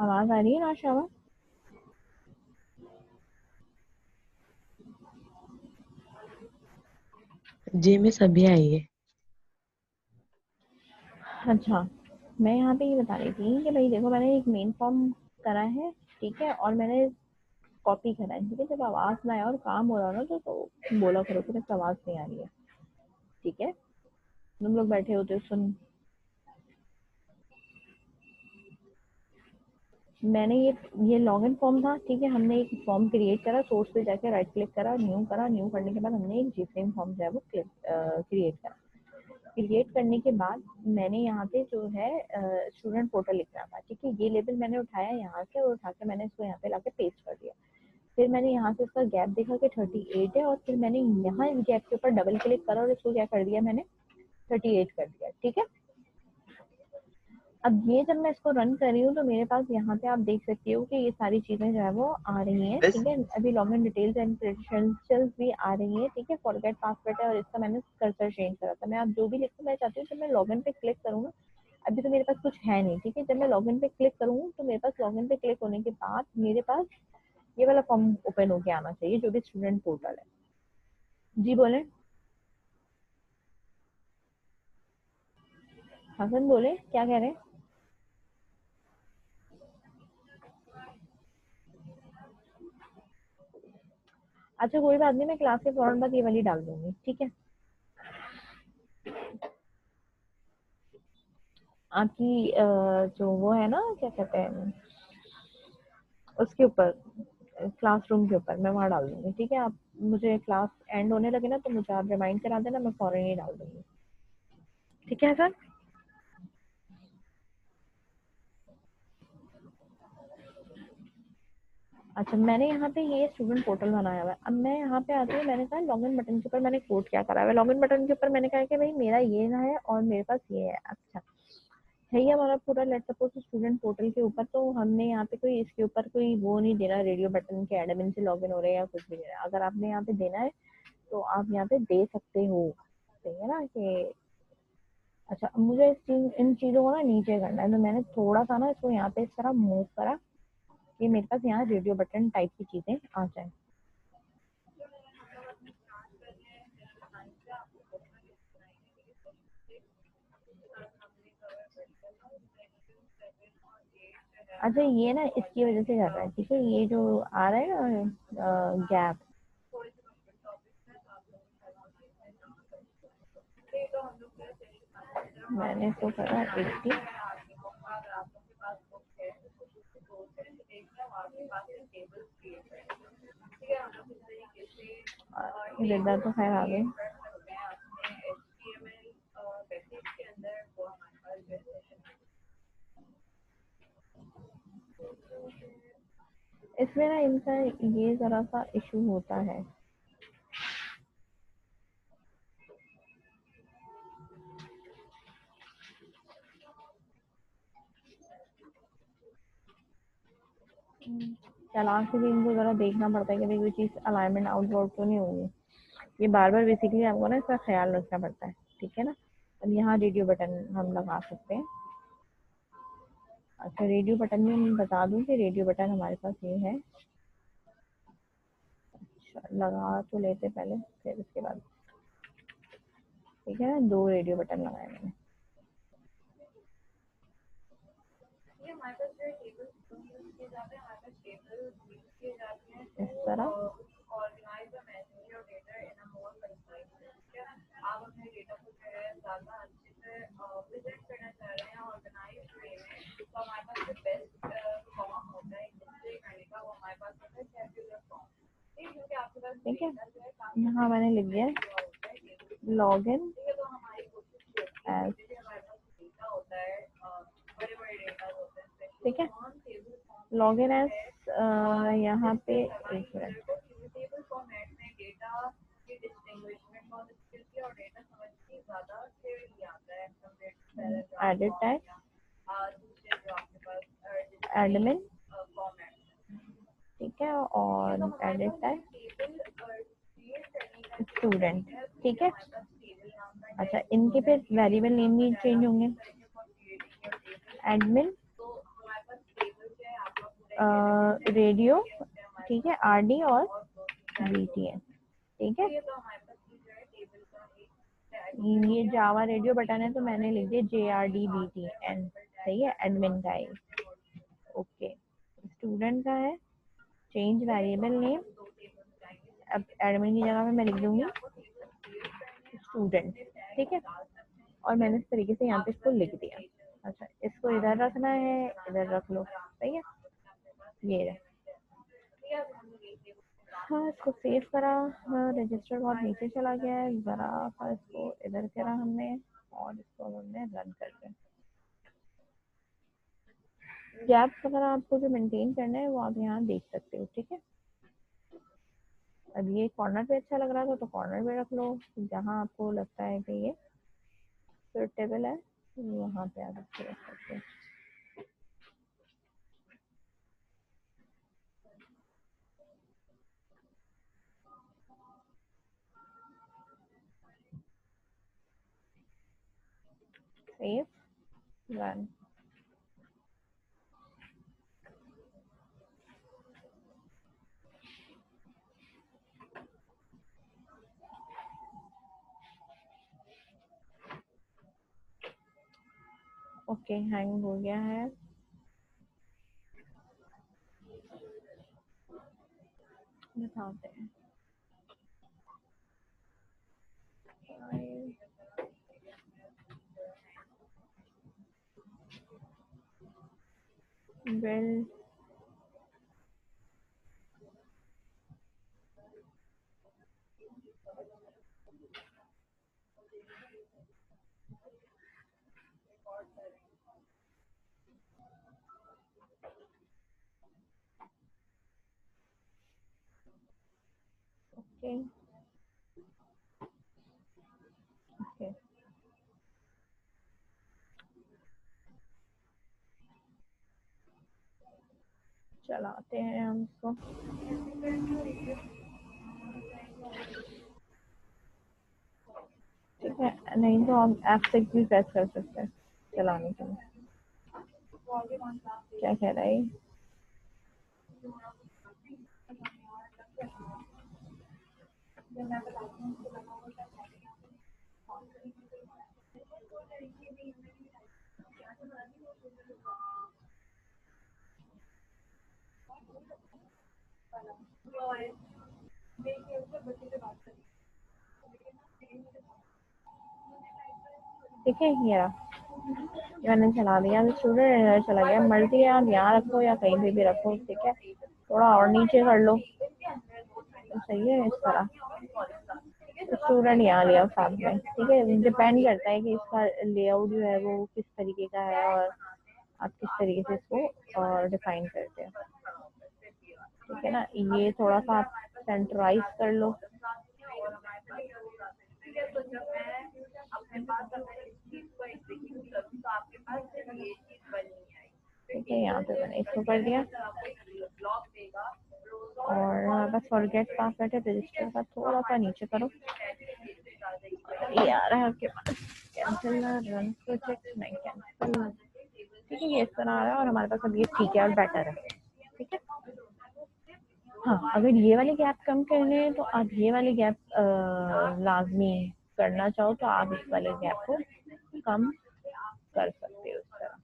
आवाज आ रही है ना शावा? जी मिस अभी आई है। अच्छा, मैं यहाँ पे ये बता रही थी कि भाई देखो, मैंने एक मेन फॉर्म करा है, ठीक है, और मैंने कॉपी करा है, ठीक है। जब आवाज ना आए और काम हो रहा हो ना तो बोला करो कि मेरे आवाज नहीं आ रही है, ठीक है। तुम लोग बैठे होते हो सुन। मैंने ये लॉगिन फॉर्म था, ठीक है। हमने एक फॉर्म क्रिएट करा, सोर्स पे जाके राइट क्लिक करा, न्यू करने के बाद हमने एक जीफ्रेम फॉर्म जो है वो क्रिएट करा। क्रिएट करने के बाद मैंने यहाँ पे जो है स्टूडेंट पोर्टल लिख रहा था, ठीक है। ये लेबल मैंने उठाया यहाँ से और उठा के मैंने इसको यहाँ पे लाके पेस्ट कर दिया। फिर मैंने यहाँ से इसका गैप देखा कि 38 है, और फिर मैंने यहाँ इस गैप के ऊपर डबल क्लिक करा और इसको क्या कर दिया मैंने, 38 कर दिया, ठीक है। अब ये जब मैं इसको रन कर रही हूँ तो मेरे पास यहाँ पे आप देख सकते हो कि ये सारी चीजें जो है वो आ रही हैं, मिस ठीक है। अभी लॉगिन डिटेल्स एंड क्रेडेंशियल्स भी आ रही है, ठीक है। फॉरगेट पासवर्ड है और इसका मैंने कर्सर चेंज करा था। मैं आप जो भी लिखूँ, मैं चाहती हूँ जब मैं लॉगिन पे क्लिक करूँ ना, अभी तो मेरे पास कुछ है नहीं, ठीक है। जब मैं लॉगिन पे क्लिक करूँ तो मेरे पास लॉगिन पे क्लिक होने के बाद मेरे पास ये वाला फॉर्म ओपन होके आना चाहिए, जो भी स्टूडेंट पोर्टल है। जी बोले, हसन बोले, क्या कह रहे हैं? अच्छा कोई बात नहीं, मैं क्लास के फौरन बाद ये वाली डाल दूंगी, ठीक है। आपकी जो वो है ना, क्या कहते हैं, उसके ऊपर, क्लासरूम के ऊपर मैं वहाँ डाल दूंगी, ठीक है। आप मुझे क्लास एंड होने लगे ना तो मुझे आप रिमाइंड करा देना, मैं फौरन ही डाल दूंगी, ठीक है सर। अच्छा, मैंने यहाँ पे ये स्टूडेंट पोर्टल बनाया हुआ है। अब मैं यहाँ पे आती हूँ, मैंने कहा लॉगिन बटन के ऊपर मैंने कोड क्या करा हुआ है। लॉगिन बटन के ऊपर मैंने कहा कि भाई मेरा ये ना है और मेरे पास ये है। अच्छा, है ये हमारा पूरा लेट सपोज स्टूडेंट पोर्टल के ऊपर, तो हमने यहाँ पे कोई इसके ऊपर कोई वो नहीं देना, रेडियो बटन के एडमिन से लॉगिन हो रहे हैं या कुछ भी नहीं है। अगर आपने यहाँ पे देना है तो आप यहाँ पे दे सकते हो, सही है ना कि। अच्छा, अब मुझे इन चीज़ों को ना नीचे करना है, तो मैंने थोड़ा सा ना इसको यहाँ पे इस तरह मूव करा कि मेरे पास यहाँ रेडियो बटन टाइप की चीज़ें आ जाए। अच्छा, ये ना इसकी वजह से कर रहा है, ठीक है। ये जो आ रहा है ना गैप, मैंने इसको करा 80। इधर तो खैर आ गए। इसमें ना इनका ये जरा सा इशू होता है। चालाक से भी इनको जरा देखना पड़ता है कि भाई कोई चीज़ अलाइनमेंट आउटवर्ड तो नहीं होगी। ये बार बार बेसिकली आपको ना इसका ख्याल रखना पड़ता है, ठीक है ना। अब यहाँ रेडियो बटन हम लगा सकते हैं। अच्छा, रेडियो बटन में मैं बता दूं कि रेडियो बटन हमारे पास ये है। अच्छा, लगा तो लेते पहले, फिर उसके बाद, ठीक है ना। 2 रेडियो बटन लगाए मैंने इस तरह। ठीक है, यहाँ मैंने लिख दिया लॉगिन एज, ठीक है। लॉगिन एज यहाँ पे, एक मिनट, एडिट टैग, एडमिन, ठीक है, और एडिट टैग स्टूडेंट, ठीक है। अच्छा, इनके फिर वेरिएबल नेम भी चेंज होंगे। एडमिन रेडियो, ठीक है, आरडी और बीटीएन, ठीक है। ये जावा रेडियो बटन है तो मैंने लिख दिया JRDBTN, सही है, एडमिन का है। ओके, स्टूडेंट का है चेंज वेरिएबल नेम, अब एडमिन की जगह पे मैं लिख दूंगी स्टूडेंट, ठीक है। और मैंने इस तरीके से यहाँ पे इसको लिख दिया। अच्छा, इसको इधर रखना है, इधर रख लो, सही है, ये रहे। हाँ, इसको सेव करा, रजिस्टर बहुत नीचे चला गया है, जरा सा इसको इधर करा हमने और इसको हमने रन कर दिया। गैप्स अगर आपको जो मेंटेन करना है वो आप यहाँ देख सकते हो, ठीक है। अब ये कॉर्नर पे अच्छा लग रहा था तो कॉर्नर पे रख लो, जहाँ आपको लगता है कि ये सुटेबल है वहाँ पे आप इसको रख सकते हो। Save, run. ओके, हैंग हो गया है। दिखाते हैं वेल। ओके ओके, चलाते हैं हम इसको। ठीक है, नहीं तो हम F6 भी प्रेस कर सकते हैं चलाने के लिए। क्या कह रहा है? ठीक है, ये मैंने चला दिया, स्टूडेंट चला गया। मर्जी है आप यहाँ रखो या कहीं पे भी रखो, ठीक है, थोड़ा और नीचे कर लो तो सही है। इस तरह स्टूडेंट यहाँ लिया साथ में, ठीक है। डिपेंड करता है कि इसका लेआउट जो है वो किस तरीके का है और आप किस तरीके से इसको डिफाइन करते हैं, ठीक है ना। ये थोड़ा सा आप सेंट्राइज कर लो, ठीक है। यहाँ पे मैंने इसको कर दिया और बस फॉरगेट पासवर्ड है रजिस्टर का थोड़ा सा नीचे करो। ये आ रहा है आपके पास कैंसिल रन प्रोजेक्ट, नहीं कैंसिल, ठीक है। ये इस तरह आ रहा है और हमारे पास अब ये ठीक है और बेटर है, ठीक है। हाँ, अगर ये वाले गैप कम करने हैं तो आप ये वाले गैप लाजमी करना चाहो तो आप इस वाले गैप को कम कर सकते हो इस तरह,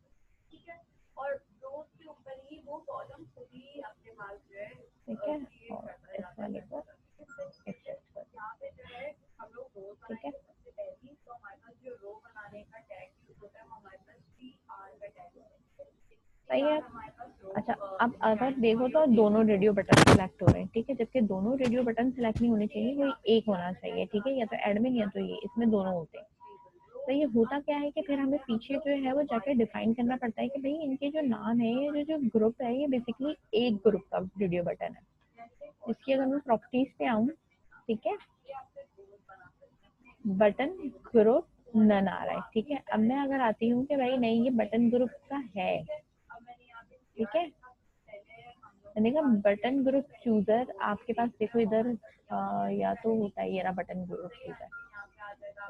ठीक है। और इस वाले को एक्सेप्ट कर, ठीक है, सही है। अच्छा, अब अगर देखो तो दोनों रेडियो बटन सिलेक्ट हो रहे हैं, ठीक है, जबकि दोनों रेडियो बटन सिलेक्ट नहीं होने चाहिए, कोई एक होना चाहिए, ठीक है, या तो एडमिन या तो ये, इसमें दोनों होते हैं। तो ये होता क्या है कि फिर हमें पीछे जो है वो जाकर डिफाइन करना पड़ता है कि भाई इनके जो नाम है, ये जो ग्रुप है, ये बेसिकली एक ग्रुप का रेडियो बटन है। इसकी अगर मैं प्रॉपर्टीज पे आऊँ, ठीक है, बटन ग्रुप नन आ रहा है, ठीक है। अब मैं अगर आती हूँ कि भाई नहीं ये बटन ग्रुप का है, ठीक है, मैंने कहा बटन ग्रुप चूजर आपके पास देखो इधर या तो होता है ये रहा बटन ग्रुप चूजर,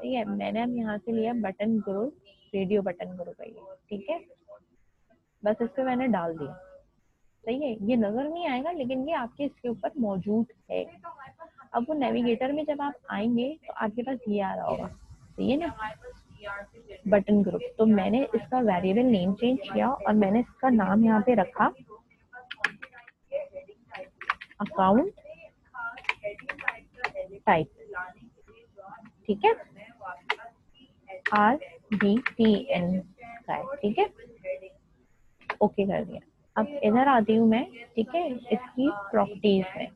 ठीक है। मैंने अब यहाँ से लिया button group, radio button group है ये, ठीक है। बस इस पे मैंने डाल दिया, सही है, ये नजर नहीं आएगा लेकिन ये आपके इसके ऊपर मौजूद है। अब वो नेविगेटर में जब आप आएंगे तो आपके पास ये आ रहा होगा, सही है ना, बटन ग्रुप। तो मैंने इसका वेरिएबल नेम चेंज किया और मैंने इसका नाम यहाँ पे रखा अकाउंट टाइप, ठीक है, RBTN टाइप, ठीक है, ओके कर दिया। अब इधर आती हूँ मैं, ठीक है, इसकी प्रॉपर्टीज में।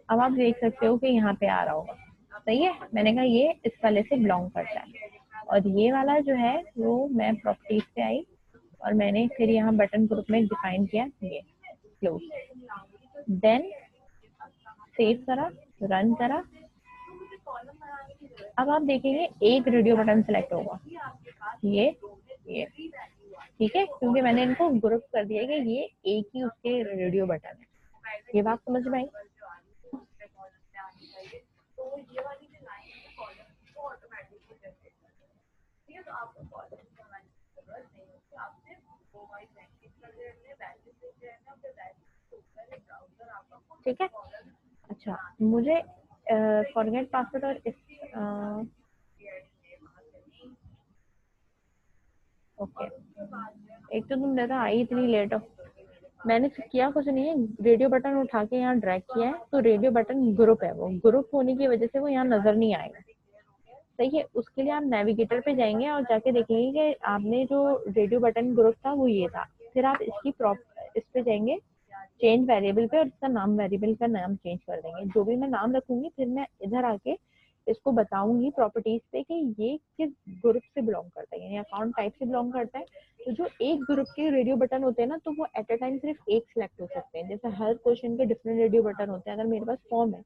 अब आप देख सकते हो कि यहाँ पे आ रहा होगा, सही है, मैंने कहा ये इस वाले से बिलोंग करता है। और ये वाला जो है वो मैं प्रॉपर्टीज पे आई और मैंने फिर यहाँ बटन ग्रुप में डिफाइन किया ये क्लोज, देन सेव करा, रन करा। अब आप देखेंगे एक रेडियो बटन सेलेक्ट होगा, ये ठीक है, क्योंकि मैंने इनको ग्रुप कर दिया कि ये एक ही उसके रेडियो बटन है। ये बात समझ में आई? ठीक है, अच्छा मुझे फॉरगेट पासवर्ड और ओके, एक तो तुम दादा आई इतनी लेट हो। मैंने किया कुछ नहीं है, रेडियो बटन उठा के यहाँ ड्रैग किया है, तो रेडियो बटन ग्रुप है, वो ग्रुप होने की वजह से वो यहाँ नजर नहीं आएगा, सही है। उसके लिए आप नेविगेटर पे जाएंगे और जाके देखेंगे कि आपने जो रेडियो बटन ग्रुप था वो ये था। फिर आप इसकी इस पे जाएंगे चेंज वेरिएबल पे और इसका नाम, वेरिएबल का नाम चेंज कर देंगे। जो भी मैं नाम रखूंगी फिर मैं इधर आके इसको बताऊंगी प्रॉपर्टीज पे कि ये किस ग्रुप से बिलोंग करता है, यानी अकाउंट टाइप से बिलोंग करता है। तो जो एक ग्रुप के रेडियो बटन होते हैं ना, तो वो एट अ टाइम सिर्फ एक सिलेक्ट हो सकते हैं। जैसे हर क्वेश्चन के डिफरेंट रेडियो बटन होते हैं। अगर मेरे पास फॉर्म है,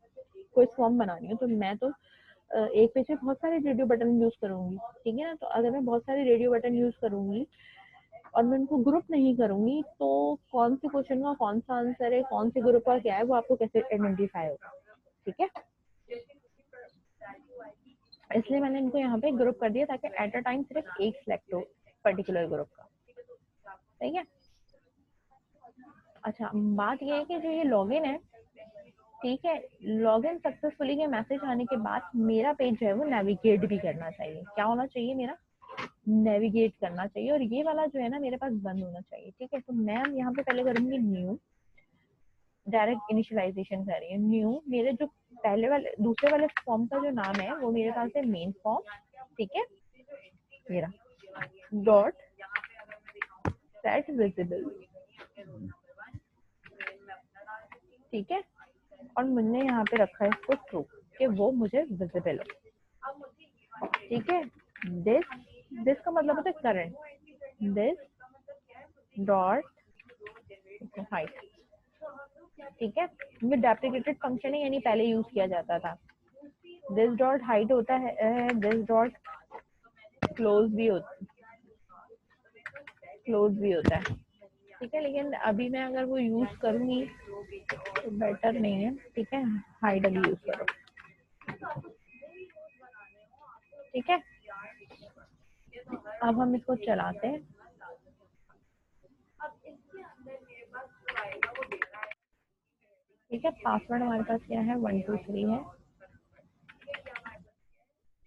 कोई फॉर्म बनानी हो, तो मैं तो एक पेज पे बहुत सारे रेडियो बटन यूज करूंगी, ठीक है ना। तो अगर मैं बहुत सारे रेडियो बटन यूज करूंगी और मैं उनको ग्रुप नहीं करूंगी, तो कौन से क्वेश्चन का कौन सा आंसर है, कौन से ग्रुप का क्या है, वो आपको कैसे आइडेंटिफाई होगा, ठीक है। इसलिए मैंने इनको यहाँ पे ग्रुप कर दिया ताकि एट अ टाइम सिर्फ एक सिलेक्ट हो पर्टिकुलर ग्रुप का, ठीक है। अच्छा बात ये है कि जो ये लॉगिन है, ठीक है, लॉगिन सक्सेसफुली के मैसेज आने के बाद मेरा पेज जो है वो नेविगेट भी करना चाहिए। क्या होना चाहिए? मेरा नेविगेट करना चाहिए, और ये वाला जो है ना मेरे पास बंद होना चाहिए, ठीक है। तो मैं यहाँ पे पहले करूंगी न्यू, डायरेक्ट इनिशियलाइजेशन कर रही है न्यू। मेरे जो पहले वाले दूसरे वाले फॉर्म का जो नाम है वो मेरे पास है मेन फॉर्म, ठीक है, मेरा डॉट सेट विजिबल, ठीक है। और मैंने यहाँ पे रखा है इसको ट्रू कि वो मुझे विजिबल हो, ठीक है। दिस दिस का मतलब होता है करंट, दिस डॉट हाइट, ठीक है। ये डेप्रिकेटेड फंक्शन है, यानी पहले यूज किया जाता था। दिस डॉट हाइट होता है, दिस डॉट क्लोज भी होता है, ठीक है। लेकिन अभी मैं अगर वो यूज करूंगी तो बेटर नहीं है, ठीक है। हाइड अभी यूज करो, ठीक है। अब हम इसको चलाते हैं, ठीक है। पासवर्ड हमारे पास क्या है, 123 है,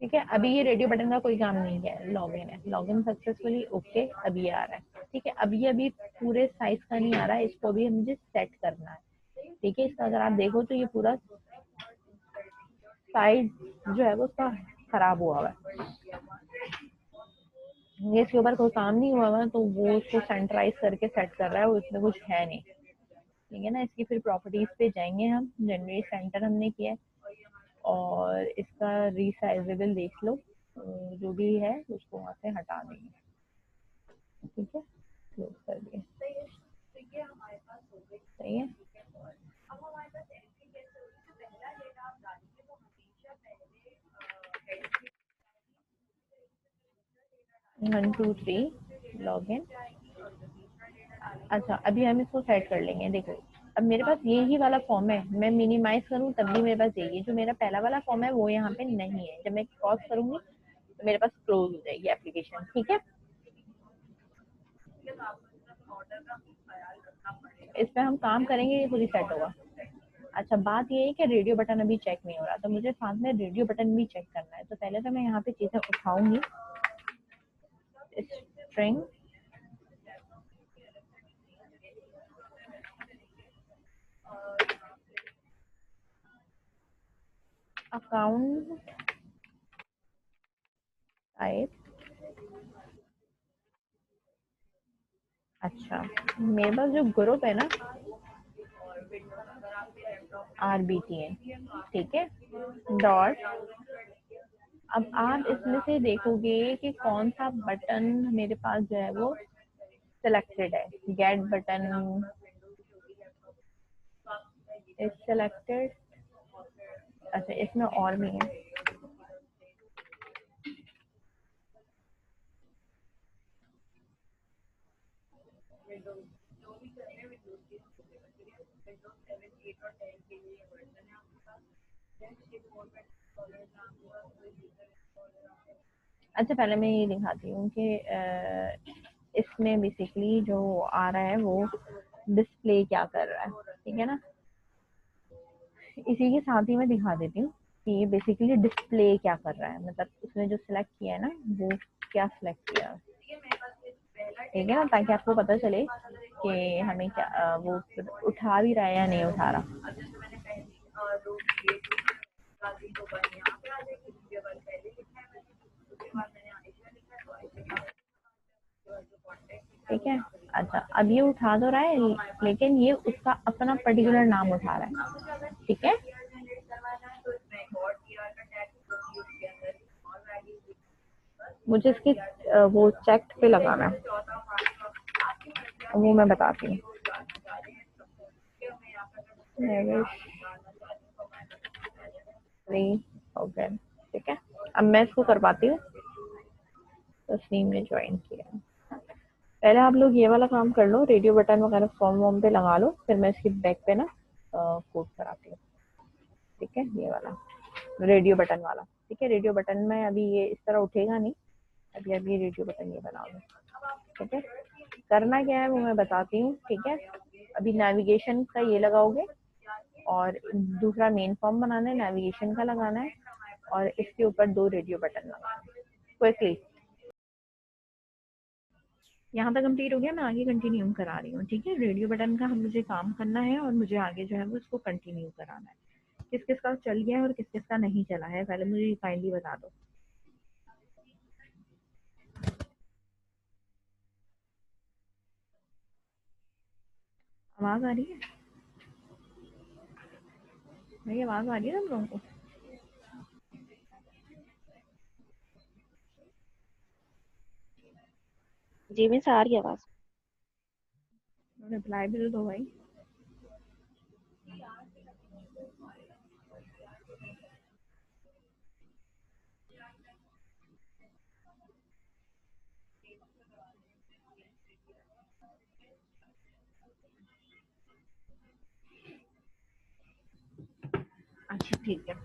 ठीक है। अभी ये रेडियो बटन का कोई काम नहीं किया है, लॉगिन है, लॉगिन सक्सेसफुली, ओके। अभी आ रहा है, ठीक है। अभी पूरे साइज का नहीं आ रहा है, इसको भी मुझे सेट करना है, ठीक है। इसका अगर आप देखो तो ये पूरा साइज जो है वो उसका खराब हुआ है, ये इसके ऊपर कोई काम नहीं हुआ है, तो वो उसको सेंटराइज करके सेट कर रहा है, वो इसमें कुछ है नहीं, ठीक है ना। इसकी फिर प्रॉपर्टीज पे जाएंगे हम, जनरेट सेंटर हमने किया है, और इसका रीसाइजेबल देख लो, जो भी है उसको वहाँ से हटा देंगे, ठीक है। क्लोज कर दिए, सही है। 123 लॉग इन। अच्छा अभी हम इसको सेट कर लेंगे, देखो अब मेरे पास ये ही वाला फॉर्म है, मैं मिनिमाइज करूँ तब भी मेरे पास यही है। जो मेरा पहला वाला फॉर्म है वो यहाँ पे नहीं है, जब मैं क्रॉस करूंगी तो मेरे पास क्लोज हो जाएगी एप्लीकेशन, ठीक है। इस पे हम काम करेंगे, ये खुद ही सेट होगा। अच्छा, बात ये है कि रेडियो बटन अभी चेक नहीं हो रहा, तो मुझे साथ में रेडियो बटन भी चेक करना है। तो पहले तो मैं यहाँ पे चीजें उठाऊंगी, स्ट्रिंग अकाउंट टाइप। अच्छा, मेरे पास जो ग्रुप है ना RBTN, ठीक है, डॉट। अब आप इसमें से देखोगे कि कौन सा बटन मेरे पास जो है वो सिलेक्टेड है। Get button is selected. अच्छा, इसमें और भी है। अच्छा, पहले मैं ये दिखाती हूँ कि इसमें बेसिकली जो आ रहा है वो डिस्प्ले क्या कर रहा है, ठीक है ना। इसी के साथ ही मैं दिखा देती हूँ कि ये बेसिकली डिस्प्ले क्या कर रहा है, मतलब उसने जो सिलेक्ट किया है ना वो क्या सिलेक्ट किया, ठीक है ना, ताकि आपको पता चले कि हमें क्या वो उठा भी रहा है या नहीं उठा रहा। ठीक है। अच्छा, अब ये उठा तो रहा है, लेकिन ये उसका अपना पर्टिकुलर नाम उठा रहा है, ठीक है। मुझे इसकी वो चेक पे लगाना है, वो मैं बताती हूँ। ओके, ठीक है। अब मैं इसको करवाती हूँ। तस्नीम ने ज्वाइन किया। पहले आप लोग ये वाला काम कर लो, रेडियो बटन वगैरह फॉर्म वॉर्म पे लगा लो, फिर मैं इसकी बैक पे ना कोड कराती हूँ, ठीक है। ये वाला रेडियो बटन वाला, ठीक है। रेडियो बटन में अभी ये इस तरह उठेगा नहीं, अभी अभी रेडियो बटन ये बनाओगे, ठीक है। करना क्या है वो मैं बताती हूँ, ठीक है। अभी नेविगेशन का ये लगाओगे और दूसरा मेन फॉर्म बनाना है, नेविगेशन का लगाना है, और इसके ऊपर 2 रेडियो बटन लगाना है क्विकली। यहाँ तक कंप्लीट हो गया, मैं आगे कंटिन्यू करा रही हूँ, ठीक है। रेडियो बटन का हम मुझे काम करना है और मुझे आगे जो है वो इसको कंटिन्यू कराना है। किस किस का चल गया है और किस किस का नहीं चला है, पहले मुझे काइंडली बता दो। आवाज आ रही है मेरी? आवाज आ रही है तुम लोगों को? जी मिस आ रही है आवाज। रिप्लाई भी तो दो भाई। अच्छा, ठीक है।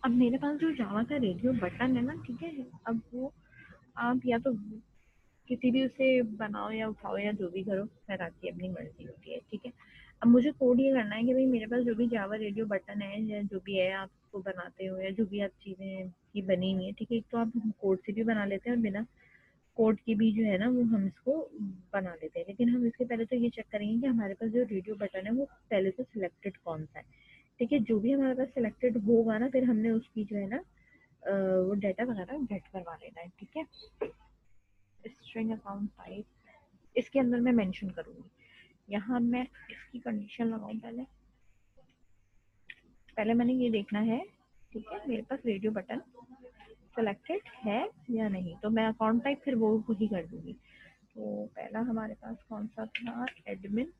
अब मेरे पास जो जावा का रेडियो बटन है ना, ठीक है, अब वो आप या तो किसी भी उसे बनाओ या उठाओ या जो भी करो, खैर आपकी अपनी मर्जी होती है, ठीक है। अब मुझे कोड ये करना है कि भाई मेरे पास जो भी जावा रेडियो बटन है या जो भी है आप उसको बनाते हो या जो भी आप चीज़ें की बनी हुई है, ठीक है। एक तो आप कोड से भी बना लेते हैं और बिना कोड की भी जो है ना वो हम इसको बना लेते हैं, लेकिन हम इसके पहले तो ये चेक करेंगे कि हमारे पास जो रेडियो बटन है वो पहले से सिलेक्टेड कौन सा है, ठीक है। जो भी हमारे पास सिलेक्टेड होगा ना, फिर हमने उसकी जो है ना वो डाटा वगैरह गेट करवा लेना है, ठीक है। स्ट्रिंग अकाउंट टाइप इसके अंदर मैं मेंशन करूंगी। यहाँ मैं इसकी कंडीशन लगाऊं, पहले पहले मैंने ये देखना है, ठीक है, मेरे पास रेडियो बटन सिलेक्टेड है या नहीं, तो मैं अकाउंट टाइप फिर वो ही कर दूंगी। तो पहला हमारे पास कौन सा था, एडमिन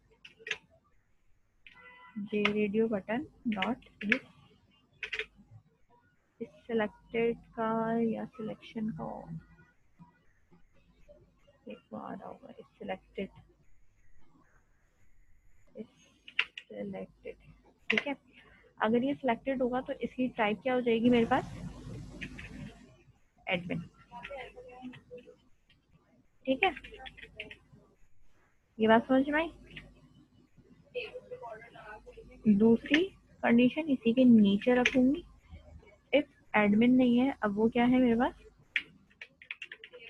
जे रेडियो बटन डॉट इस सिलेक्टेड का या सिलेक्शन का एक तो आ रहा होगा, इस सिलेक्टेड ठीक है। अगर ये सिलेक्टेड होगा तो इसकी टाइप क्या हो जाएगी मेरे पास, एडमिन, ठीक है। ये बात समझ में आई? दूसरी कंडीशन इसी के नीचे रखूंगी, इफ एडमिन नहीं है, अब वो क्या है मेरे पास,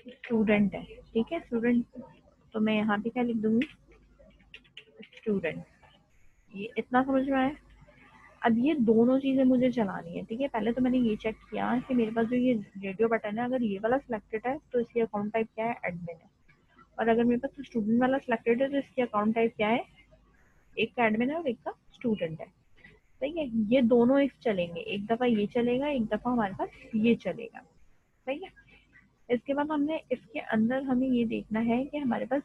स्टूडेंट है। ठीक है, स्टूडेंट, तो मैं यहाँ पे क्या लिख दूंगी, स्टूडेंट। ये इतना समझ में आया। अब ये दोनों चीजें मुझे चलानी है। ठीक है, पहले तो मैंने ये चेक किया कि मेरे पास जो ये रेडियो बटन है, अगर ये वाला सिलेक्टेड है तो इसकी अकाउंट टाइप क्या है, एडमिन है। और अगर मेरे पास स्टूडेंट वाला सिलेक्टेड है तो इसकी अकाउंट टाइप क्या है, एक का एडमिन है और एक का स्टूडेंट है। सही है, ये दोनों इफ चलेंगे, एक दफा ये चलेगा, एक दफा हमारे पास ये चलेगा। सही है, इसके बाद हमने इसके अंदर हमें ये देखना है कि हमारे पास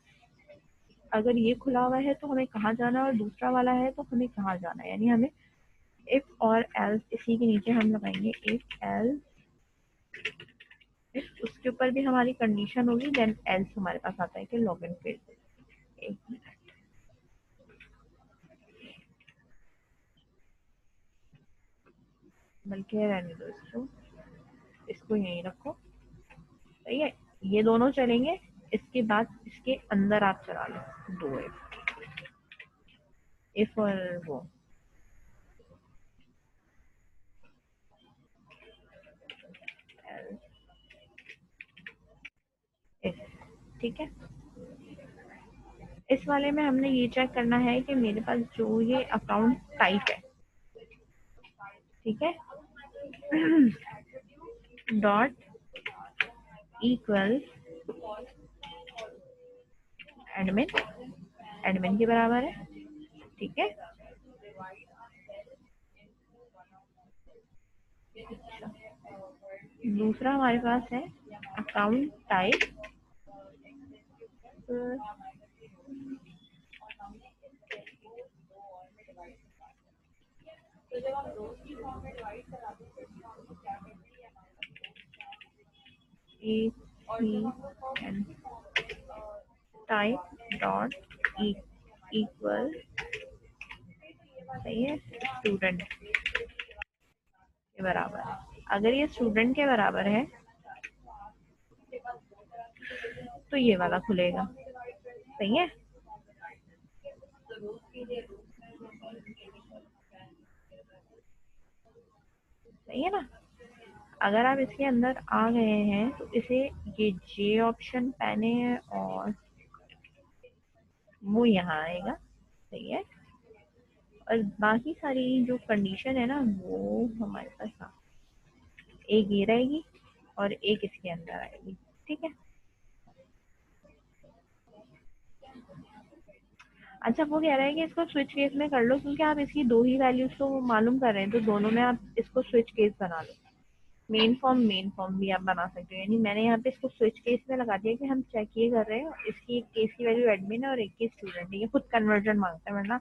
अगर ये खुला हुआ है तो हमें कहाँ जाना है, और दूसरा वाला है तो हमें कहाँ जाना है। यानी हमें इफ और एल्स, इसी के नीचे हम लगाएंगे इफ एल्स, उसके ऊपर भी हमारी कंडीशन होगी, देन एल्स हमारे पास आता है कि लॉगिन फील्ड। एक मिनट, बल्कि रहने दो इसको, इसको यहीं रखो। सही है, ये दोनों चलेंगे। इसके बाद इसके अंदर आप चला लो दो इफ और वो इफ। ठीक है, इस वाले में हमने ये चेक करना है कि मेरे पास जो ये अकाउंट टाइप है, ठीक है, डॉट इक्वल एडमिन, एडमिन के बराबर है। ठीक है, दूसरा हमारे पास है account type N type dot equal, सही है, स्टूडेंट के बराबर है। अगर ये स्टूडेंट के बराबर है तो ये वाला खुलेगा। सही है, सही है ना। अगर आप इसके अंदर आ गए हैं तो इसे ये जे ऑप्शन पहने हैं और वो यहाँ आएगा। सही है, और बाकी सारी जो कंडीशन है ना वो हमारे पास, हाँ, एक ये रहेगी और एक इसके अंदर आएगी। ठीक है, अच्छा वो कह रहा है कि इसको स्विच केस में कर लो, क्योंकि आप इसकी दो ही वैल्यूज तो मालूम कर रहे हैं, तो दोनों में आप इसको स्विच केस बना लो। मेन फॉर्म भी आप बना सकते हो। यानी मैंने यहाँ पे इसको स्विच केस में लगा दिया कि हम चेक ये कर रहे हैं, इसकी एक केस की वैल्यू एडमिन है और एक की स्टूडेंट है। ये खुद कन्वर्जन मांगता है, वरना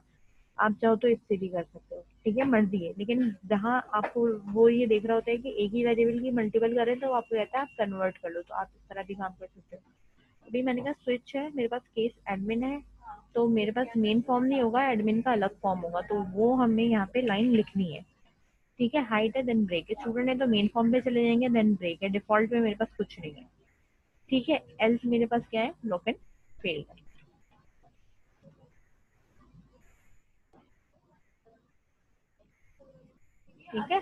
आप चाहो तो इससे भी कर सकते हो। ठीक है, मर्जी है, लेकिन जहाँ आपको वो ये देख रहा होता है कि एक ही वेरिएबल की मल्टीपल करें तो आपको कहता है आप कन्वर्ट कर लो, तो आप इस तरह भी काम कर सकते हो। अभी मैंने कहा स्विच है, मेरे पास केस एडमिन है, तो मेरे पास मेन फॉर्म नहीं होगा, एडमिन का अलग फॉर्म होगा, तो वो हमें यहाँ पे लाइन लिखनी है। ठीक है, हाइट है देन ब्रेक है, स्टूडेंट है तो मेन फॉर्म पे चले जाएंगे देन ब्रेक है, डिफॉल्ट में मेरे पास कुछ नहीं है। ठीक है, एल्स मेरे पास क्या है, लॉक एंड फेल। ठीक है,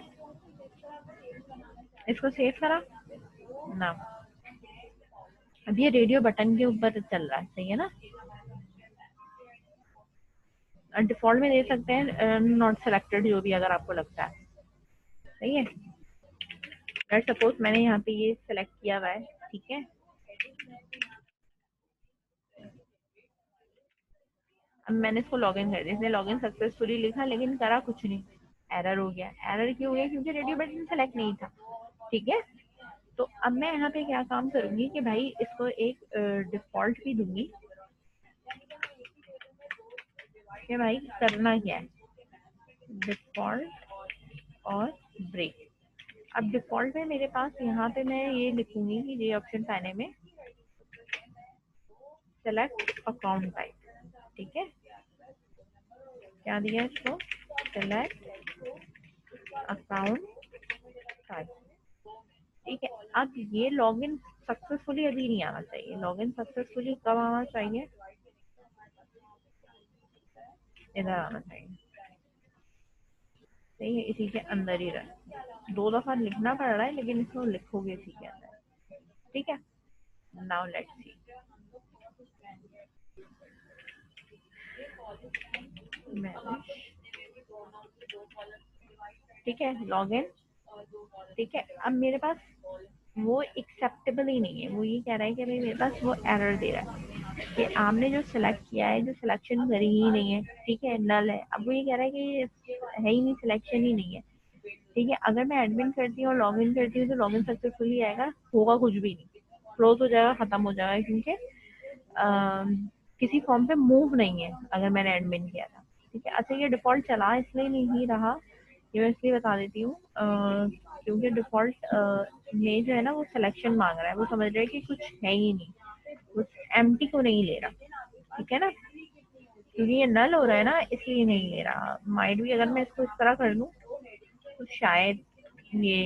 इसको सेव करा ना। अब ये रेडियो बटन के ऊपर चल रहा है, सही है ना। डिफॉल्ट में दे सकते हैं नॉट सेलेक्टेड, जो भी अगर आपको लगता है। सही है, लेट्स सपोज मैंने यहाँ पे ये सेलेक्ट किया हुआ है। ठीक है, अब मैंने इसको लॉगिन कर दिया, इसने लॉगिन सक्सेसफुली लिखा लेकिन करा कुछ नहीं, एरर हो गया। एरर क्यों हो गया, क्योंकि रेडियो बटन सेलेक्ट नहीं था। ठीक है, तो अब मैं यहाँ पे क्या काम करूंगी कि भाई इसको एक डिफॉल्ट भी दूंगी कि भाई करना क्या है, डिफॉल्ट और ब्रेक। अब डिफॉल्ट में मेरे पास यहाँ पे मैं ये लिखूंगी कि ये ऑप्शन पैने में सेलेक्ट अकाउंट टाइप। ठीक है, क्या दिया इसको, सेलेक्ट अकाउंट टाइप। ठीक है, अब ये लॉगिन सक्सेसफुली अभी नहीं आना चाहिए। लॉगिन सक्सेसफुली कब आना चाहिए, इधर आना चाहिए। सही है, इसी के अंदर ही रहे। 2 दफा लिखना पड़ रहा है लेकिन इसको लिखोगे इसी के अंदर, ठीक है। नाउ लेट्स सी, ठीक है, लॉग इन, ठीक है। अब मेरे पास वो एक्सेप्टेबल ही नहीं है, वो ये कह रहा है कि भाई मेरे पास वो एरर दे रहा है कि आपने जो सिलेक्ट किया है, जो सिलेक्शन करी ही नहीं है, ठीक है, नल है। अब वो ये कह रहा है कि है ही नहीं, सिलेक्शन ही नहीं है, ठीक है। अगर मैं एडमिन करती हूँ और लॉग इन करती हूँ तो लॉग इन सक्सेसफुली आएगा, होगा कुछ भी नहीं, क्लोज हो जाएगा, खत्म हो जाएगा, क्योंकि किसी फॉर्म पे मूव नहीं है अगर मैंने एडमिन किया था, ठीक है। अच्छा, ये डिफॉल्ट चला इसलिए नहीं रहा, ये मैं इसलिए बता देती हूँ क्योंकि डिफॉल्ट में जो है ना वो सिलेक्शन मांग रहा है, वो समझ रहा है कि कुछ है ही नहीं, वो एम्प्टी को नहीं ले रहा, ठीक है ना, क्योंकि ये नल हो रहा है ना इसलिए नहीं ले रहा। माइट भी अगर मैं इसको इस तरह कर लूँ तो शायद ये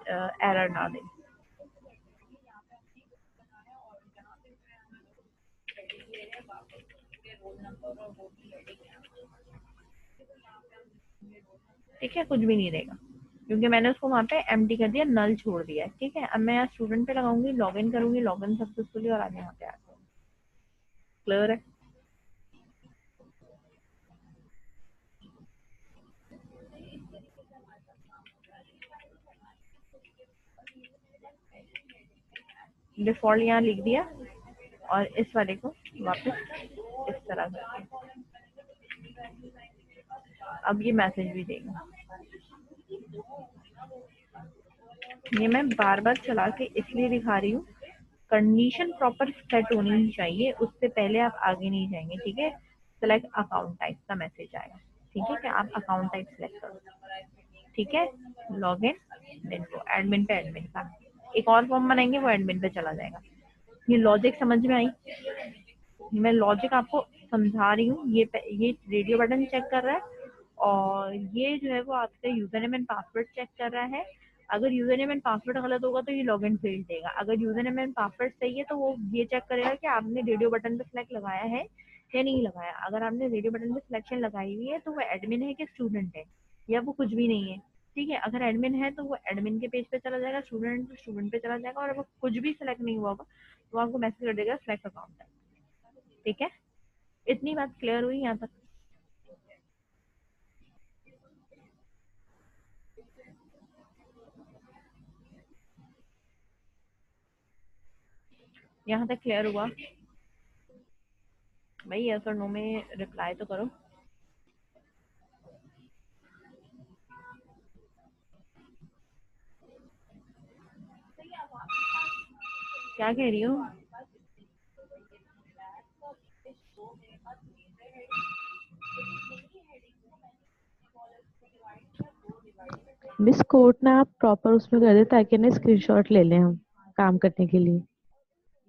एरर ना दे। ठीक है, कुछ भी नहीं देगा क्योंकि मैंने उसको वहाँ पे एम्प्टी कर दिया, नल छोड़ दिया है, ठीक है। अब मैं यहाँ स्टूडेंट पे लगाऊंगी, लॉगिन करूंगी, लॉगिन सक्सेसफुली, और आज यहाँ पे आ जाऊंगी। क्लियर है? डिफॉल्ट यहाँ लिख दिया और इस वाले को वापस इस तरह कर दिया। अब ये मैसेज भी देगा। ये मैं बार बार चला के इसलिए दिखा रही हूँ, कंडीशन प्रॉपर सेट होनी चाहिए, उससे पहले आप आगे नहीं जाएंगे, ठीक है। सेलेक्ट अकाउंट टाइप का मैसेज आएगा, ठीक है, कि आप अकाउंट टाइप सेलेक्ट करो, ठीक है। लॉग इन, देन वो एडमिन पे, एडमिन का एक और फॉर्म बनाएंगे, वो एडमिन पे चला जाएगा। ये लॉजिक समझ में आई? मैं लॉजिक आपको समझा रही हूँ। ये रेडियो बटन चेक कर रहा है और ये जो है वो आपका user name and password check कर रहा है। अगर यूजर नेम एंड पासवर्ड गलत होगा तो ये लॉगिन फेल्ड देगा, अगर यूजर नेम एंड पासवर्ड सही है तो वो ये चेक करेगा कि आपने रेडियो बटन पे सिलेक्ट लगाया है या नहीं लगाया। अगर आपने रेडियो बटन पे सिलेक्शन लगाई हुई है तो वो एडमिन है कि स्टूडेंट है, या वो कुछ भी नहीं है, ठीक है। अगर एडमिन है तो वो एडमिन के पेज पे चला जाएगा, स्टूडेंट तो स्टूडेंट पे चला जाएगा, और अगर कुछ भी सिलेक्ट नहीं हुआ होगा तो आपको मैसेज कर देगा सिलेक्ट अकाउंट, ठीक है। इतनी बात क्लियर हुई यहाँ तक? यहाँ तक क्लियर हुआ भाई? यस और नो में रिप्लाई तो करो। क्या कह रही हो? मिस कोड ना आप प्रॉपर उसमें कर दे ताकि ना स्क्रीनशॉट ले लें हम काम करने के लिए।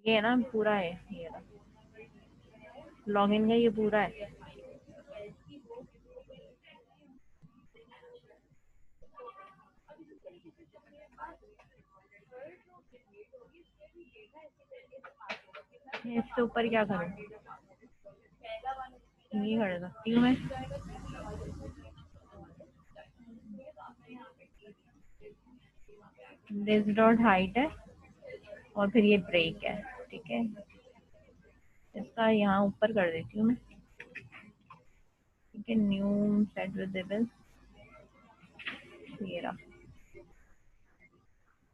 ये है ना पूरा है, ये लॉगिन का ये पूरा है। इससे ऊपर क्या करूँ? ये कर सकती हूँ मैं, दिस डॉट हाइट है और फिर ये ब्रेक है, ठीक है। इसका यहाँ ऊपर कर देती हूँ मैं, ठीक है। न्यू सेट विजिबल, ये रहा,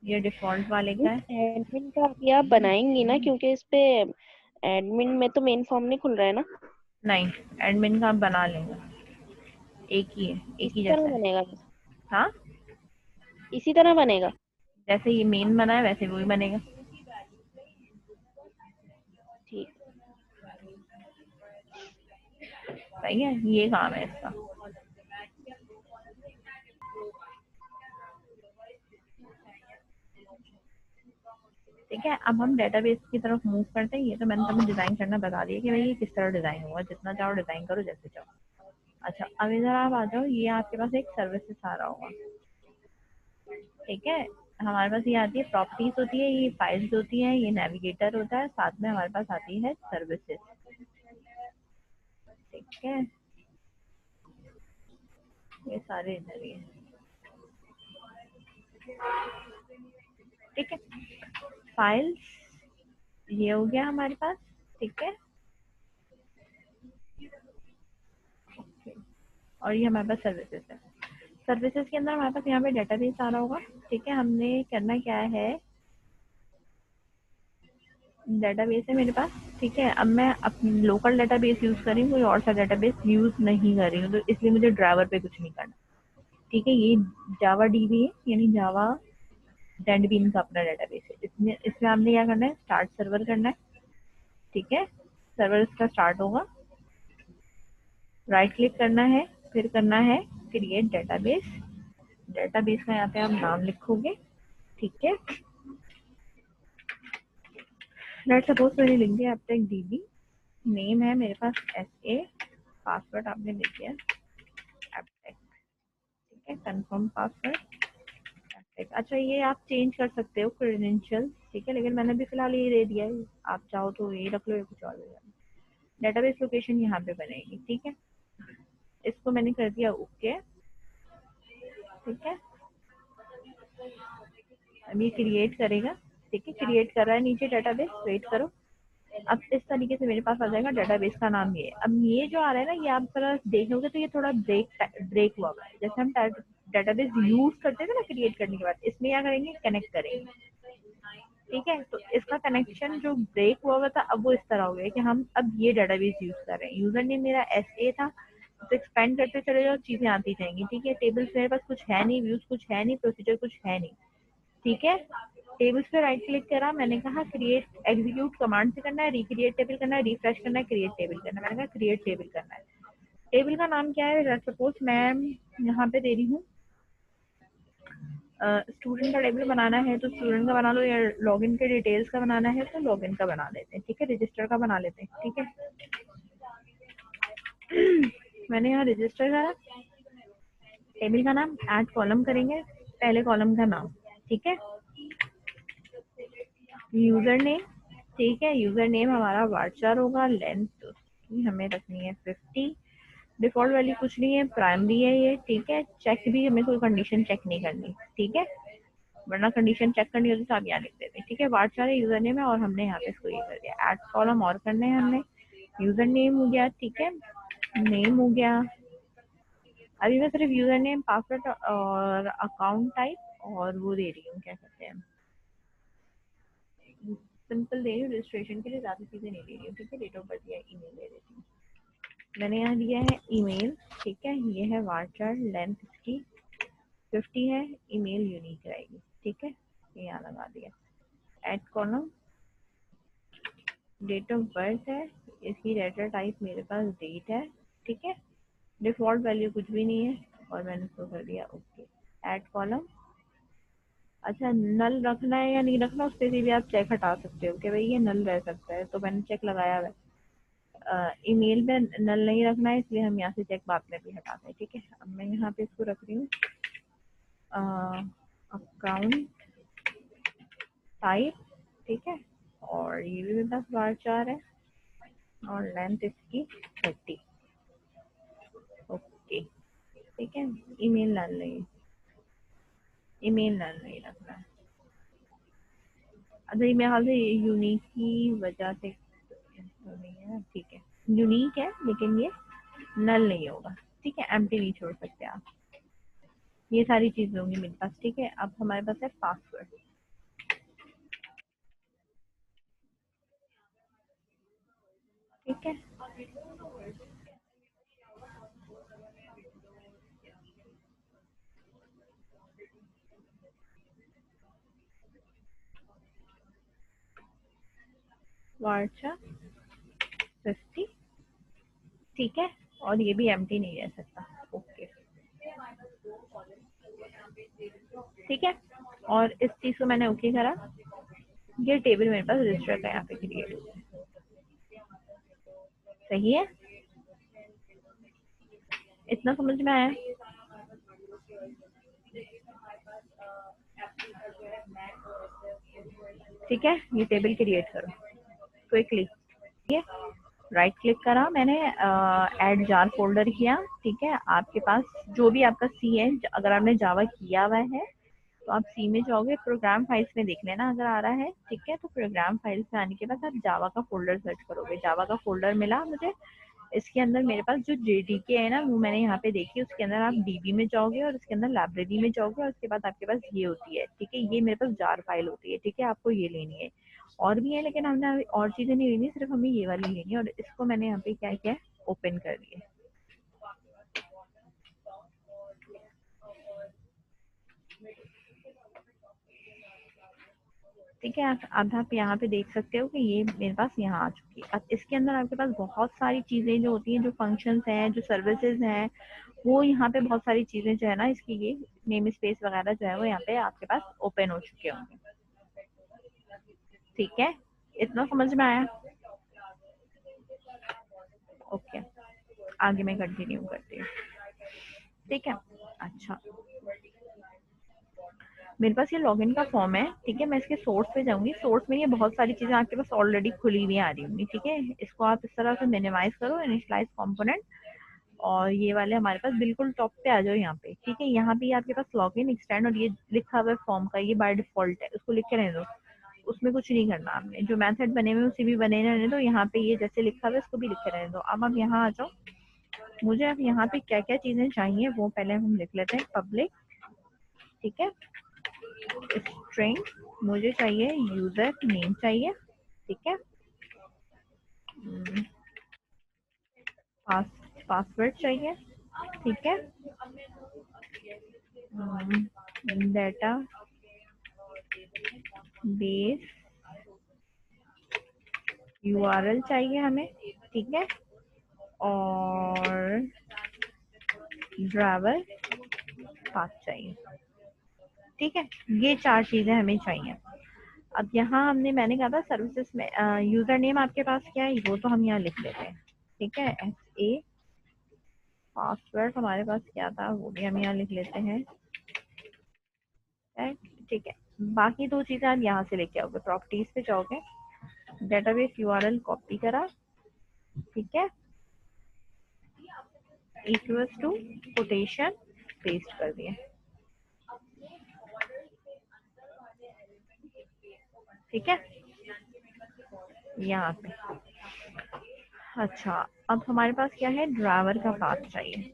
ये डिफॉल्ट वाले का है। एडमिन का अभी आप बनाएंगी ना, क्योंकि इस पे एडमिन में तो मेन फॉर्म नहीं खुल रहा है ना। नहीं, एडमिन का आप बना लेंगे, एक ही है, एक ही इसी तरह जैसा है। बनेगा, हाँ, इसी तरह बनेगा। जैसे ये मेन बना है वैसे वही बनेगा। ठीक। सही है, ये काम है इसका। ठीक है, अब हम डेटाबेस की तरफ मूव करते हैं। ये तो मैंने तुम्हें डिजाइन करना बता दिया कि भाई ये किस तरह डिजाइन होगा, जितना चाहो डिजाइन करो, जैसे चाहो। अच्छा, अब इधर आप आ जाओ, ये आपके पास एक सर्विसेज आ रहा होगा, ठीक है। हमारे पास ये आती है प्रॉपर्टीज होती है, ये फाइल्स होती है, ये नेविगेटर होता है, साथ में हमारे पास आती है सर्विसेज, ठीक है। ये सारे इधर ही है, ठीक है। फाइल्स ये हो गया हमारे पास, ठीक है। और ये हमारे पास सर्विसेज है। सर्विसेज के अंदर हमारे पास यहाँ पे डेटाबेस आ रहा होगा, ठीक है। हमने करना क्या है, डेटाबेस है मेरे पास, ठीक है। अब मैं अपनी लोकल डेटाबेस यूज कर रही हूँ, कोई और सा डेटाबेस यूज नहीं कर रही हूँ, तो इसलिए मुझे ड्राइवर पे कुछ नहीं करना, ठीक है। ये जावा डीबी है, यानी जावा जेंडबीन का अपना डेटाबेस है। इसमें इसमें आपने क्या करना है, स्टार्ट सर्वर करना है, ठीक है। सर्वर इसका स्टार्ट होगा, राइट क्लिक करना है, फिर करना है क्रिएट डेटाबेस। डेटाबेस का यहाँ पे आप नाम लिखोगे, ठीक है। लेट्स सपोज मैंने लिख दिया एपटेक डीबी, नेम है मेरे पास SA, पासवर्ड आपने लिख दिया एपटेक, ठीक है। Confirm password Aptech. अच्छा, ये आप चेंज कर सकते हो क्रेडेंशियल, ठीक है, लेकिन मैंने भी फिलहाल ये दे दिया है, आप चाहो तो ये रख लो या कुछ और ले लो। डेटाबेस लोकेशन यहाँ पे बनेगी, ठीक है। इसको मैंने कर दिया ओके, ठीक है। अब ये क्रिएट करेगा, ठीक है। क्रिएट कर रहा है नीचे डेटाबेस, वेट करो। अब इस तरीके से मेरे पास आ जाएगा डेटाबेस का नाम ये। अब ये जो आ रहा है ना, ये आप थोड़ा देखोगे तो ये थोड़ा ब्रेक हुआ है। जैसे हम डेटाबेस यूज करते थे ना क्रिएट करने के बाद, इसमें क्या करेंगे, कनेक्ट करेंगे, ठीक है। तो इसका कनेक्शन जो ब्रेक हुआ था, अब वो इस तरह हो गया कि हम अब ये डेटाबेस यूज कर रहे हैं। यूजर नेम मेरा SA था, तो एक्सपेंड करते चले जाओ, चीजें आती जाएंगी, ठीक है। टेबल्स मेरे पास कुछ है नहीं, व्यूज कुछ है नहीं, प्रोसीजर कुछ है नहीं, ठीक है। टेबल्स पे राइट क्लिक करा, मैंने कहा क्रिएट एग्जीक्यूट कमांड से करना है, रिक्रिएट टेबल करना है, रिफ्रेश करना है, क्रिएट टेबल करना है। मैंने कहा क्रिएट टेबल करना है। टेबल का नाम क्या है, सपोज मैं यहाँ पे दे रही हूँ स्टूडेंट का टेबल बनाना है तो स्टूडेंट का बना लो, या लॉगिन के डिटेल्स का बनाना है तो लॉगिन का बना लेते हैं, ठीक है। रजिस्टर का बना लेते हैं, ठीक है। मैंने यहाँ रजिस्टर करा, टेबल का नाम, ऐड कॉलम करेंगे, पहले कॉलम का नाम, ठीक है। यूजर नेम, ठीक है। यूजर नेम हमारा वार्चार होगा, लेंथ उसकी हमें रखनी है 50, डिफॉल्ट वैल्यू कुछ नहीं है, प्राइमरी है ये, ठीक है। चेक भी हमें कोई कंडीशन चेक नहीं करनी, ठीक है, वरना कंडीशन चेक करनी होती तो आप यहाँ लिख देते, ठीक है। वार्चार यूजर नेम है और हमने यहाँ पे इसको ये कर दिया। ऐड कॉलम और करने हैं हमने, यूजर नेम हो गया, ठीक है, नेम हो गया। अभी मैं सिर्फ यूजर नेम, पासवर्ड और अकाउंट टाइप और वो दे रही हूँ, क्या कहते हैं, सिंपल दे रही हूँ, रजिस्ट्रेशन के लिए ज्यादा चीजें नहीं दे रही हूँ, ठीक है। डेट ऑफ बर्थ या ईमेल दे देती हूँ। मैंने यहाँ दिया है ईमेल, ठीक है। ये है वार्चार, लेंथ इसकी 50 है, ईमेल यूनिक रहेगी, ठीक है। ये यहाँ लगा दिया। Add column, date of birth है, इसकी डेटा टाइप मेरे पास डेट है, ठीक है। डिफॉल्ट वैल्यू कुछ भी नहीं है और मैंने इसको कर दिया ओके। ऐड कॉलम, अच्छा नल रखना है या नहीं रखना, उस पर भी आप चेक हटा सकते हो कि भाई ये नल रह सकता है, तो मैंने चेक लगाया हुआ है। ईमेल में नल नहीं रखना है, इसलिए हम यहाँ से चेक बाद में भी हटाते हैं, ठीक है। अब मैं यहाँ पे इसको रख रही हूँ अकाउंट टाइप, ठीक है। और ये भी मेरे पास वार्चार है और लेंथ इसकी 30, ओके, ठीक है। ईमेल नल नहीं, ईमेल नल नहीं रखना है। अच्छा, ये मेरे ख्याल से यूनिक की वजह से तो नहीं है, ठीक है। यूनिक है लेकिन ये नल नहीं होगा, ठीक है। एम्प्टी नहीं छोड़ सकते आप। ये सारी चीजें होंगी मेरे पास, ठीक है। अब हमारे पास है पासवर्ड, ठीक है। वार्चा 50, ठीक है। और ये भी एम्प्टी नहीं रह सकता, ओके, ठीक है। और इस चीज को मैंने ओके करा, ये टेबल मेरे पास रजिस्टर का यहाँ पे क्रिएट हो गया, सही है। इतना समझ में आया, ठीक है। ये टेबल क्रिएट करो क्विकली, ठीक है। राइट क्लिक करा मैंने, ऐड जार फोल्डर किया। ठीक है, आपके पास जो भी आपका सी है, अगर आपने जावा किया हुआ है तो आप सी में जाओगे, प्रोग्राम फाइल्स में देख लेना अगर आ रहा है। ठीक है, तो प्रोग्राम फाइल्स में आने के बाद आप जावा का फोल्डर सर्च करोगे। जावा का फोल्डर मिला मुझे, इसके अंदर मेरे पास जो जेडीके है ना, वो मैंने यहाँ पे देखी। उसके अंदर आप डीबी में जाओगे और उसके अंदर लाइब्रेरी में जाओगे और उसके बाद आपके पास ये होती है। ठीक है, ये मेरे पास जार फाइल होती है। ठीक है, आपको ये लेनी है। और भी है लेकिन हमने अभी और चीजें नहीं लेनी, सिर्फ हमें ये वाली लेनी है। और इसको मैंने यहाँ पे क्या किया, ओपन कर दिया। ठीक है, आप यहाँ पे देख सकते हो कि ये मेरे पास यहाँ आ चुकी है। अब इसके अंदर आपके पास बहुत सारी चीजें जो होती हैं, जो फंक्शंस हैं, जो सर्विसेज हैं, वो यहाँ पे बहुत सारी चीजें जो है ना, इसकी ये नेम स्पेस वगैरह जो है वो यहाँ पे आपके पास ओपन हो चुके होंगे। ठीक है, इतना समझ में आया? ओके, आगे मैं कंटिन्यू करती हूँ। ठीक है, अच्छा, मेरे पास ये लॉगिन का फॉर्म है। ठीक है, मैं इसके सोर्स पे जाऊंगी। सोर्स में ये बहुत सारी चीजें आपके पास ऑलरेडी खुली हुई आ रही होंगी। ठीक है, इसको आप इस तरह से मिनिमाइज करो, इनिशियलाइज कंपोनेंट, और ये वाले हमारे पास बिल्कुल टॉप पे आ जाओ यहाँ पे। ठीक है, यहाँ पे आपके पास लॉगिन, एक्सटेंड और ये लिखा हुआ है फॉर्म का, ये बाय डिफॉल्ट है, उसको लिख के रहने दो। उसमें कुछ नहीं करना आपने, जो मेथड बने हुए उसी भी बने रहने दो। यहाँ पे ये जैसे लिखा हुआ है इसको भी लिख के रहने दो। अब आप यहाँ आ जाओ। मुझे अब यहाँ पे क्या क्या चीजें चाहिए वो पहले हम लिख लेते हैं। पब्लिक, ठीक है, स्ट्रिंग, मुझे चाहिए यूजर नेम चाहिए। ठीक है, पासवर्ड चाहिए। ठीक है, डेटा बेस यूआरएल चाहिए हमें। ठीक है, और ड्राइवर पाथ चाहिए। ठीक है, ये 4 चीजें हमें चाहिए। अब यहाँ हमने, मैंने कहा था सर्विसेज में यूजर नेम आपके पास क्या है, वो तो हम यहाँ लिख लेते हैं। ठीक है, SA, पासवर्ड हमारे पास क्या था वो भी हम यहाँ लिख लेते हैं। ठीक है, बाकी 2 चीजें आप यहाँ से लेके आओगे। प्रॉपर्टीज पे जाओगे, डेटाबेस यूआरएल कॉपी करा। ठीक है, इक्वल्स टू कोटेशन पेस्ट कर दिया। ठीक है, यहाँ पे। अच्छा, अब हमारे पास क्या है, ड्राइवर का पाथ चाहिए।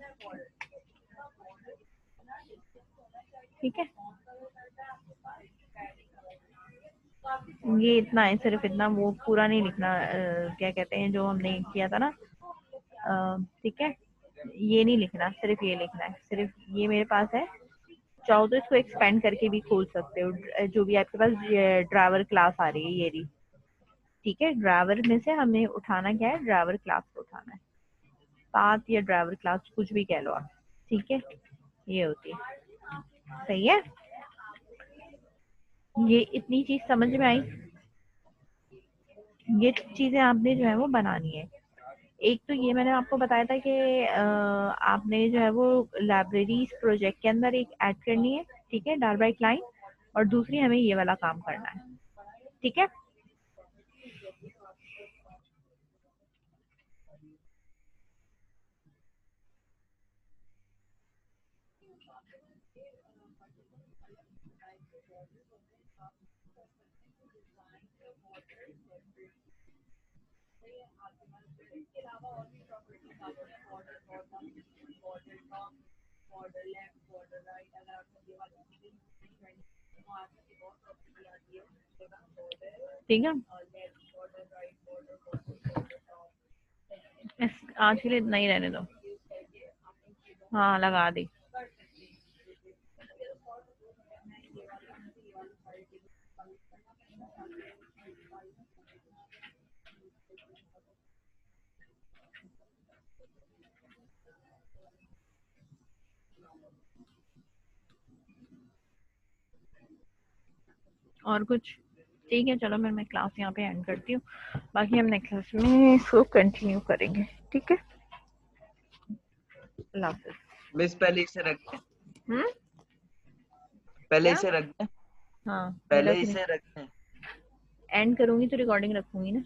ठीक है, ये इतना है, सिर्फ इतना, वो पूरा नहीं लिखना। क्या कहते हैं जो हमने किया था ना, ठीक है, ये नहीं लिखना, सिर्फ ये लिखना है। सिर्फ ये मेरे पास है। चाहो तो इसको एक्सपेंड करके भी खोल सकते हो, जो भी आपके पास ड्राइवर क्लास आ रही है ये रही। ठीक है, ड्राइवर में से हमें उठाना क्या है, ड्राइवर क्लास को उठाना है। पाथ या ड्राइवर क्लास कुछ भी कह लो आप। ठीक है, ये होती है। सही है, ये इतनी चीज समझ में आई। ये चीजें आपने जो है वो बनानी है। एक तो ये मैंने आपको बताया था कि आपने जो है वो लाइब्रेरी इस प्रोजेक्ट के अंदर एक ऐड करनी है। ठीक है, डार बाई क्लाइंट, और दूसरी हमें ये वाला काम करना है। ठीक है, ठीक है, इस आज के लिए इतना ही रहने दो। हाँ, लगा दी। और कुछ? ठीक है, चलो मैं क्लास यहाँ पे एंड करती हूँ। बाकी हम नेक्स्ट क्लास में इसको कंटिन्यू करेंगे। ठीक है, अल्लाह हाफिज। मिस पहले इसे रख दें, हम्म, पहले क्या? इसे रख दें, हाँ, पहले रख इसे रख दें। एंड करूंगी तो रिकॉर्डिंग रखूंगी ना।